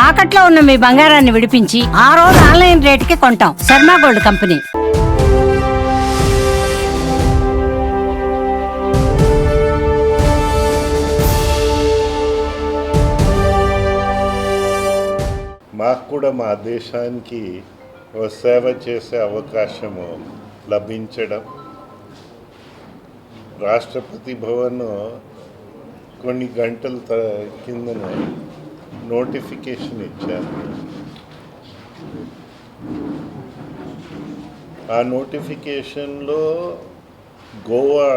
తాకట్లో ఉన్న మీ బంగారాన్ని విడిపించి ఆ రోజు ఆన్లైన్ రేటుకి కొంటాం. Sharma gold company. మాకు కూడా మా దేశానికి సేవ చేసే అవకాశము లభించడం, రాష్ట్రపతి భవన్ కొన్ని గంటల కిందనే నోటిఫికేషన్ ఇచ్చారు. ఆ నోటిఫికేషన్లో గోవా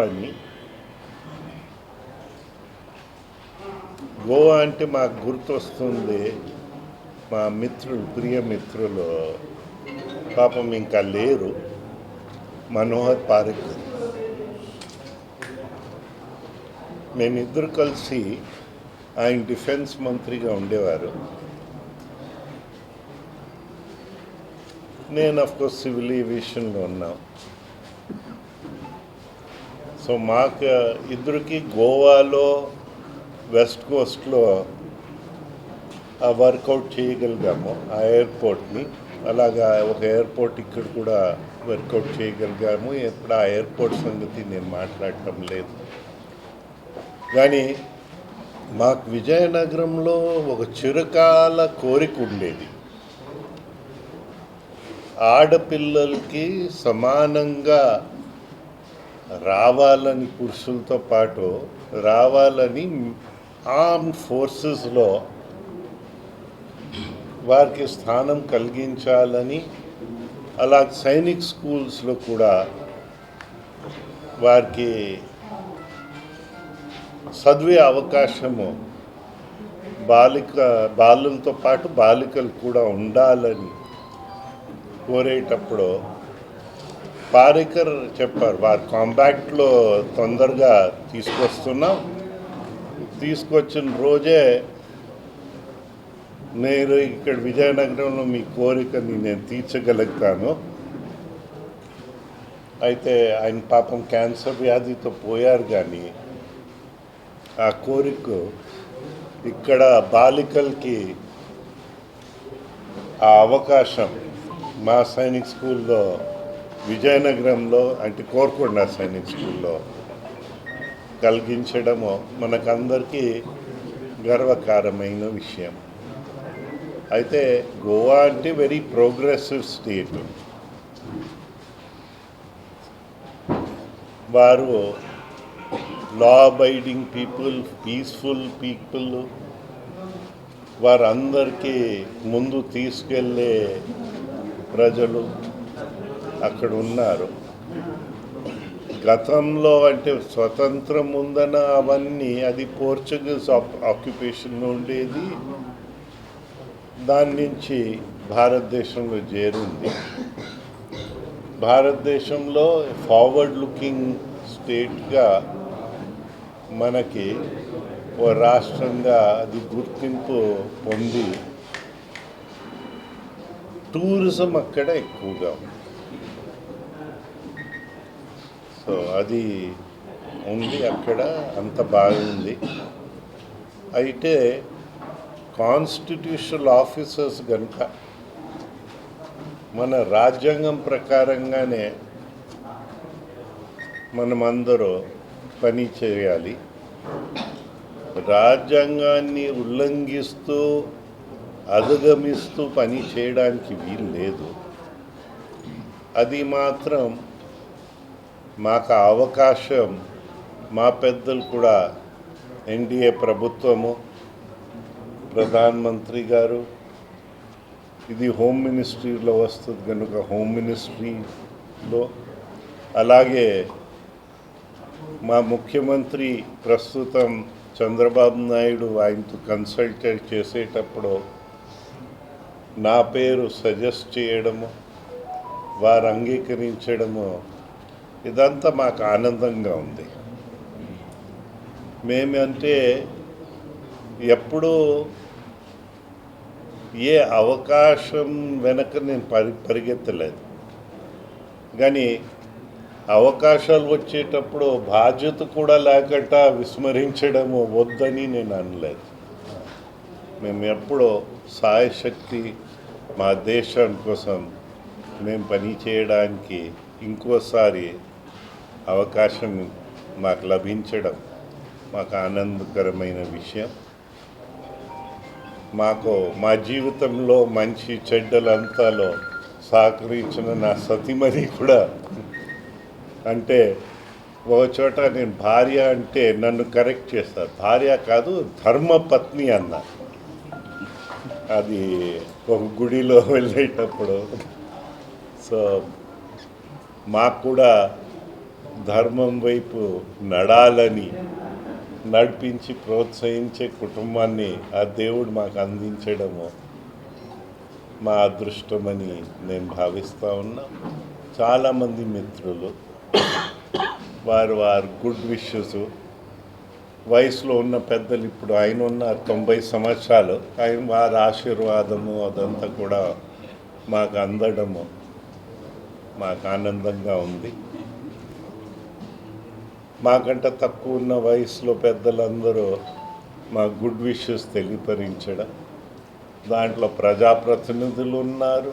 అంటే మాకు గుర్తొస్తుంది మా ప్రియ మిత్రులు పాపం ఇంకా లేరు, మనోహర్ పారికర్. మేమిద్దరు కలిసి ఆయన డిఫెన్స్ మంత్రిగా ఉండేవారు. నేను అఫ్కోర్స్ సివిల్ ఏవియేషన్లో ఉన్నాం. సో మాకు ఇద్దరికి గోవాలో వెస్ట్ కోస్ట్లో ఆ వర్కౌట్ చేయగలిగాము ఆ ఎయిర్పోర్ట్ని. అలాగా ఒక ఎయిర్పోర్ట్ ఇక్కడ కూడా వర్కౌట్ చేయగలిగాము. ఎప్పుడు ఆ ఎయిర్పోర్ట్ సంగతి నేను మాట్లాడటం లేదు. కానీ మాకు విజయనగరంలో ఒక చిరకాల కోరిక ఉండేది, ఆడపిల్లలకి సమానంగా రావాలని, పురుషులతో పాటు రావాలని ఆర్మ్డ్ ఫోర్సెస్లో వారికి స్థానం కలిగించాలని, అలా సైనిక్ స్కూల్స్లో కూడా వారికి చదివే అవకాశము బాలులతో పాటు బాలికలు కూడా ఉండాలని కోరేటప్పుడు పారికర్ చెప్పారు, వారు కాంపాక్ట్లో తొందరగా తీసుకొచ్చిన రోజే నేను ఇక్కడ విజయనగరంలో మీ కోరికని నేను తీర్చగలుగుతాను. అయితే ఆయన పాపం క్యాన్సర్ వ్యాధితో పోయారు. కానీ ఆ కోరిక ఇక్కడ బాలికలకి ఆ అవకాశం మా సైనిక్ స్కూల్లో విజయనగరంలో, అంటే కోరుకొండ సైనిక్ స్కూల్లో కలిగించడము మనకందరికీ గర్వకారమైన విషయం. అయితే గోవా అంటే వెరీ ప్రోగ్రెసివ్ స్టేట్. వారు law abiding people, peaceful people, వారందరికీ ముందు తీసుకెళ్ళే ప్రజలు అక్కడ ఉన్నారు. గతంలో అంటే స్వతంత్రం ముందన అవన్నీ అది పోర్చుగీస్ ఆక్యుపేషన్లో ఉండేది. దాని నుంచి భారతదేశంలో చేరింది. భారతదేశంలో ఫార్వర్డ్ లుకింగ్ స్టేట్గా మనకి ఓ రాష్ట్రంగా అది గుర్తింపు పొంది టూరిజం అక్కడ ఎక్కువగా ఉంది. సో అది ఉంది అక్కడ, అంత బాగుంది. అయితే కాన్స్టిట్యూషనల్ ఆఫీసర్స్ కనుక మన రాజ్యాంగం ప్రకారంగానే మనమందరూ పని చేయాలి. రాజ్యాంగాన్ని ఉల్లంఘిస్తూ అధిగమిస్తూ పని చేయడానికి వీలు లేదు. అది మాత్రం మాకు అవకాశం మా పెద్దలు కూడా, ఎన్డీఏ ప్రభుత్వము, ప్రధానమంత్రి గారు, ఇది హోమ్ మినిస్ట్రీలో వస్తుంది కనుక హోమ్ మినిస్ట్రీలో, అలాగే మా ముఖ్యమంత్రి ప్రస్తుతం చంద్రబాబు నాయుడు ఆయనతో కన్సల్ట్ చేసేటప్పుడు నా పేరు సజెస్ట్ చేయడము, వారు అంగీకరించడము, ఇదంతా మాకు ఆనందంగా ఉంది. మేమంటే ఎప్పుడూ ఏ అవకాశం వెనక నేను పరిగెత్తలేదు. కానీ అవకాశాలు వచ్చేటప్పుడు బాధ్యత కూడా లేకుండా విస్మరించడము వద్దని నేను అనలేదు. మేము ఎప్పుడూ సాయశక్తి మా దేశం కోసం మేము పని చేయడానికి ఇంకోసారి అవకాశం మాకు లభించడం మాకు ఆనందకరమైన విషయం. మా జీవితంలో మంచి చెడ్డలంతాలో సహకరించిన నా సతీమణి కూడా, అంటే ఒక చోట నేను భార్య అంటే నన్ను కరెక్ట్ చేస్తారు, భార్య కాదు ధర్మపత్ని అన్న. అది ఒక గుడిలో వెళ్ళేటప్పుడు. సో మాకు కూడా ధర్మం వైపు నడాలని నడిపించి ప్రోత్సహించే కుటుంబాన్ని ఆ దేవుడు మాకు అందించడము మా అదృష్టమని నేను భావిస్తూ ఉన్నా. చాలామంది మిత్రులు వారు గుడ్ విషెస్, వయసులో ఉన్న పెద్దలు, ఇప్పుడు ఆయన ఉన్నారు 90 సంవత్సరాలు, వారి ఆశీర్వాదము అదంతా కూడా మాకు అందడము మాకు ఆనందంగా ఉంది. మాకంటే తక్కువ ఉన్న వయసులో పెద్దలందరూ మా గుడ్ విషెస్ తెలియపరించడం, దాంట్లో ప్రజాప్రతినిధులు ఉన్నారు,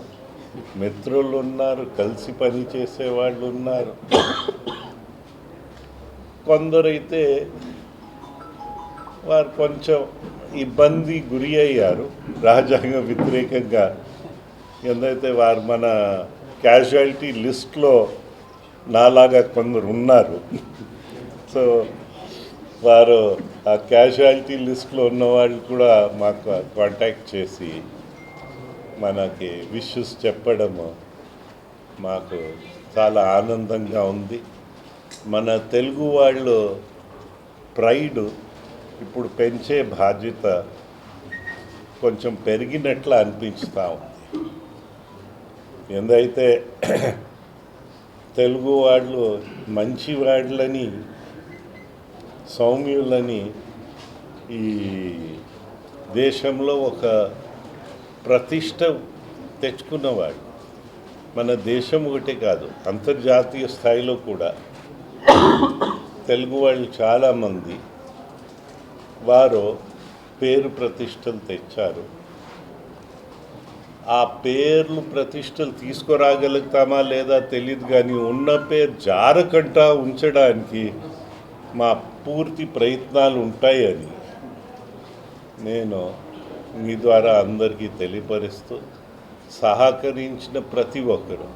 మిత్రులు ఉన్నారు, కలిసి పని చేసేవాళ్ళు ఉన్నారు. కొందరైతే వారు కొంచెం ఇబ్బంది గురి అయ్యారు రాజ్యాంగ వ్యతిరేకంగా. ఎందైతే వారు మన క్యాజువాలిటీ లిస్ట్లో నాలాగా కొందరు ఉన్నారు. సో వారు ఆ క్యాజువాలిటీ లిస్ట్లో ఉన్నవాళ్ళు కూడా మాకు కాంటాక్ట్ చేసి మనకి విషెస్ చెప్పడము మాకు చాలా ఆనందంగా ఉంది. మన తెలుగు వాళ్ళు ప్రైడ్ ఇప్పుడు పెంచే బాధ్యత కొంచెం పెరిగినట్లు అనిపించుతా ఉంది. ఎందైతే తెలుగు వాళ్ళు మంచి వాళ్ళని, సౌమ్యులని ఈ దేశంలో ఒక ప్రతిష్ట తెచ్చుకున్నవాడు. మన దేశం ఒకటే కాదు, అంతర్జాతీయ స్థాయిలో కూడా తెలుగు వాళ్ళు చాలామంది వారు పేరు ప్రతిష్టలు తెచ్చారు. ఆ పేర్లు ప్రతిష్టలు తీసుకురాగలుగుతామా లేదా తెలియదు, కానీ ఉన్న పేరు జారకంటా ఉంచడానికి మా పూర్తి ప్రయత్నాలు ఉంటాయని నేను మీ ద్వారా అందరికీ తెలియపరుస్తూ, సహకరించిన ప్రతి ఒక్కరు,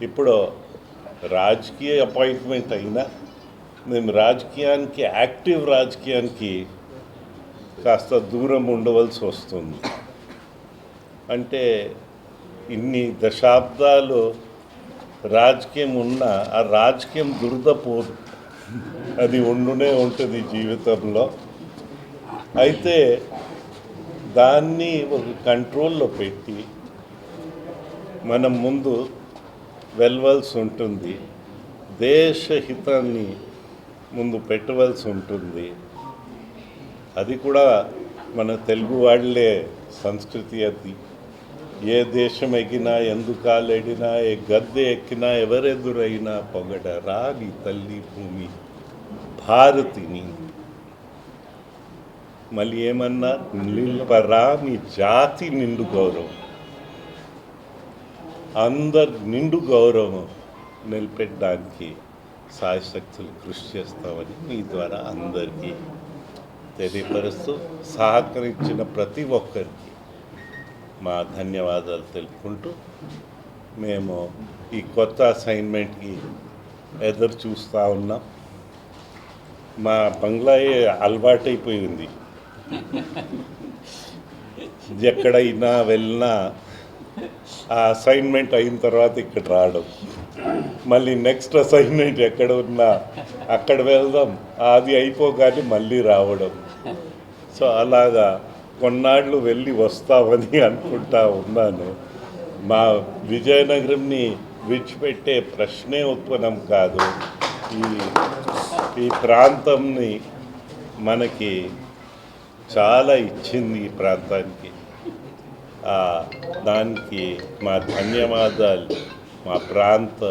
ఇప్పుడు రాజకీయ అపాయింట్మెంట్ అయినా మేము యాక్టివ్ రాజకీయానికి కాస్త దూరం ఉండవలసి వస్తుంది. అంటే ఇన్ని దశాబ్దాలు రాజకీయం ఉన్నా ఆ రాజకీయం దురదపోదు, అది ఉండునే ఉంటుంది జీవితంలో. అయితే దాన్ని ఒక కంట్రోల్లో పెట్టి మనం ముందు వెళ్ళవలసి ఉంటుంది, దేశహితాన్ని ముందు పెట్టవలసి ఉంటుంది. అది కూడా మన తెలుగు వాళ్ళే సంస్కృతి. అది ఏ దేశం ఎగినా, ఎందుకాలెడినా, ఏ గద్దె ఎక్కినా, ఎవరెదురైనా పొగడ రాని తల్లి భూమి భారతిని. మళ్ళీ ఏమన్నా, నిల్పరా మీ జాతి నిండు గౌరవం, అందరు నిండు గౌరవం నిలబెట్టడానికి సాయశక్తులు కృషి చేస్తామని మీ ద్వారా అందరికీ తెలియపరుస్తూ, సహకరించిన ప్రతి ఒక్కరికి మా ధన్యవాదాలు తెలుపుకుంటూ, మేము ఈ కొత్త అసైన్మెంట్కి ఎదురు చూస్తూ ఉన్నాం. మా బంగ్లాయే అలవాటైపోయింది, ఎక్కడైనా వెళ్ళినా ఆ అసైన్మెంట్ అయిన తర్వాత ఇక్కడ రావడం, మళ్ళీ నెక్స్ట్ అసైన్మెంట్ ఎక్కడ ఉన్నా అక్కడ వెళ్దాం, అది అయిపోగానే మళ్ళీ రావడం. సో అలాగా కొన్నాళ్ళు వెళ్ళి వస్తామని అనుకుంటా ఉన్నాను. మా విజయనగరంని విడిచిపెట్టే ప్రశ్నే ఉత్పన్నం కాదు. ఈ ప్రాంతంని మనకి చాలా ఇచ్చింది, ఈ ప్రాంతానికి. దానికి మా ధన్యవాదాలు మా ప్రాంత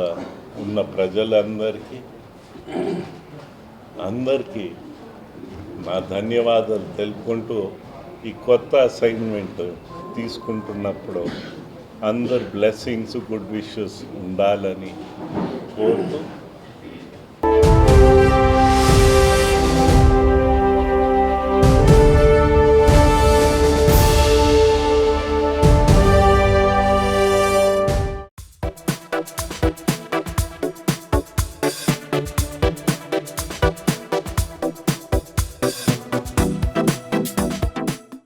ఉన్న ప్రజలందరికీ మా ధన్యవాదాలు తెలుపుకుంటూ ఈ కొత్త అసైన్మెంట్ తీసుకుంటున్నప్పుడు అందరు బ్లెస్సింగ్స్ గుడ్ విషెస్ ఉండాలని కోరుతూ